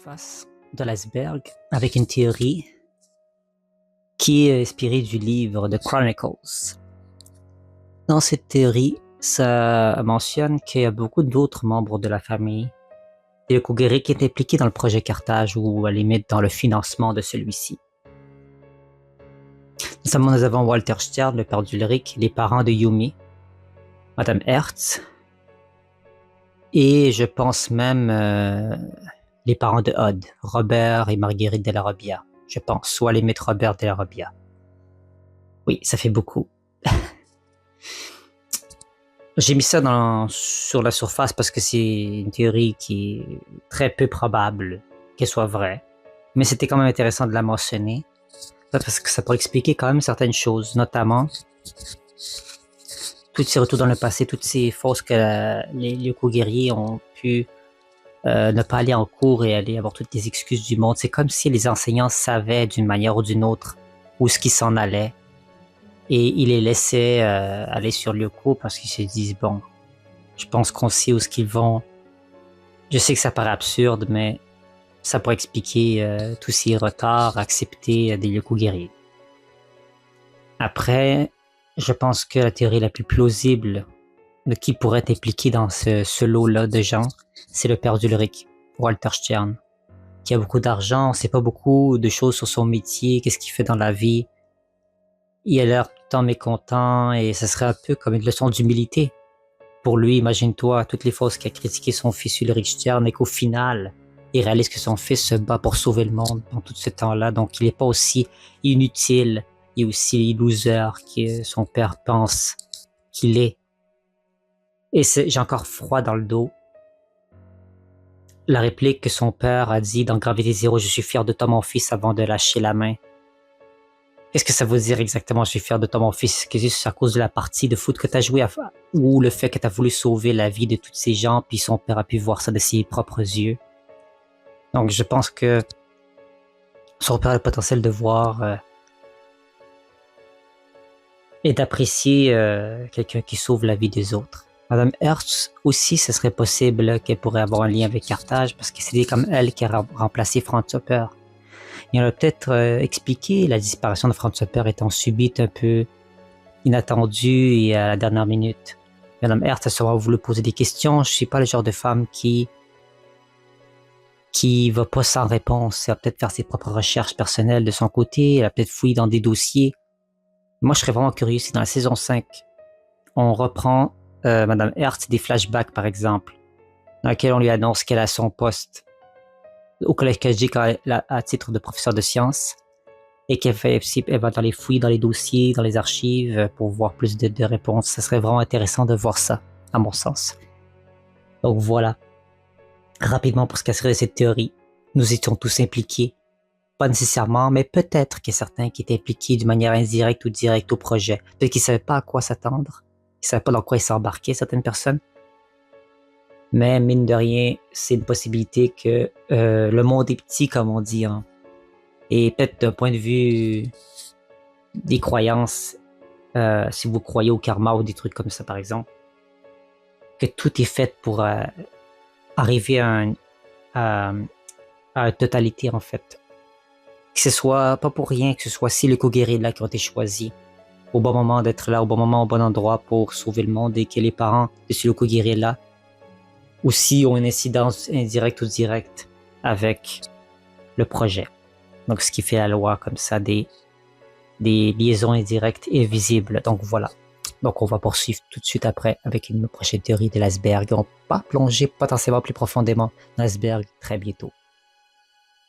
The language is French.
surface de l'iceberg avec une théorie qui est inspirée du livre The Chronicles. Dans cette théorie, ça mentionne qu'il y a beaucoup d'autres membres de la famille de Kugeri qui est impliqué dans le projet Carthage ou à la limite dans le financement de celui-ci. Notamment, nous avons Walter Stern, le père d'Ulrich, les parents de Yumi, Madame Hertz, et je pense même les parents de Odd, Robert et Marguerite de la Robbia. Je pense, soit les maîtres Robert de la Robbia. Oui, ça fait beaucoup. J'ai mis ça sur la surface parce que c'est une théorie qui est très peu probable qu'elle soit vraie. Mais c'était quand même intéressant de la mentionner. Parce que ça pourrait expliquer quand même certaines choses, notamment tous ces retours dans le passé, toutes ces fausses que les co-guerriers ont pu ne pas aller en cours et aller avoir toutes les excuses du monde. C'est comme si les enseignants savaient d'une manière ou d'une autre où ce qui s'en allait. Et ils les laissaient aller sur le coup parce qu'ils se disent, bon, je pense qu'on sait où ce qu'ils vont. Je sais que ça paraît absurde, mais ça pourrait expliquer tous ces retards acceptés des Yoku guerriers. Après, je pense que la théorie la plus plausible de qui pourrait être impliqué dans ce lot-là de gens, c'est le père d'Ulrich, Walter Stern, qui a beaucoup d'argent, on sait pas beaucoup de choses sur son métier, qu'est-ce qu'il fait dans la vie. Il a l'air tout le temps mécontent et ce serait un peu comme une leçon d'humilité. Pour lui, imagine-toi toutes les fois qu'il a critiqué son fils Ulrich Stern et qu'au final, il réalise que son fils se bat pour sauver le monde dans tout ce temps-là, donc il n'est pas aussi inutile et aussi loser que son père pense qu'il est. Et j'ai encore froid dans le dos. La réplique que son père a dit dans Gravité Zéro, je suis fier de toi mon fils avant de lâcher la main. Qu'est-ce que ça veut dire exactement, je suis fier de toi mon fils? Est-ce que c'est à cause de la partie de foot que tu as joué ou le fait que tu as voulu sauver la vie de tous ces gens puis son père a pu voir ça de ses propres yeux? Donc je pense que son père a le potentiel de voir et d'apprécier quelqu'un qui sauve la vie des autres. Madame Hertz aussi, ce serait possible qu'elle pourrait avoir un lien avec Carthage parce que c'était comme elle qui a remplacé Franz Hopper. Il a peut-être expliqué la disparition de Franz Hopper étant subite, un peu inattendue et à la dernière minute. Madame Hertz a sûrement voulu poser des questions. Je suis pas le genre de femme qui va pas sans réponse. Elle va peut-être faire ses propres recherches personnelles de son côté. Elle a peut-être fouillé dans des dossiers. Moi, je serais vraiment curieux si dans la saison 5, on reprend Madame Hertz des flashbacks, par exemple, dans lesquels on lui annonce qu'elle a son poste au collège KG à titre de professeur de sciences et qu'elle va dans les fouilles, dans les dossiers, dans les archives pour voir plus de réponses. Ça serait vraiment intéressant de voir ça, à mon sens. Donc voilà. Rapidement pour ce qui serait de cette théorie, nous étions tous impliqués. Pas nécessairement, mais peut-être qu'il y a certains qui étaient impliqués d'une manière indirecte ou directe au projet. Peut-être qu'ils ne savaient pas à quoi s'attendre. Ils ne savaient pas dans quoi ils s'embarquaient, certaines personnes. Mais mine de rien, c'est une possibilité que le monde est petit, comme on dit. Hein. Et peut-être d'un point de vue des croyances, si vous croyez au karma ou des trucs comme ça, par exemple, que tout est fait pour arriver à une totalité, en fait. Que ce soit pas pour rien, que ce soit si les co-guerriers là qui ont été choisis au bon moment d'être là, au bon moment, au bon endroit pour sauver le monde et que les parents de ces co-guerriers là aussi ont une incidence indirecte ou directe avec le projet. Donc, ce qui fait la loi comme ça, des liaisons indirectes et visibles. Donc, voilà. Donc, on va poursuivre tout de suite après avec une prochaine théorie de l'iceberg. On va plonger potentiellement plus profondément dans l'iceberg très bientôt.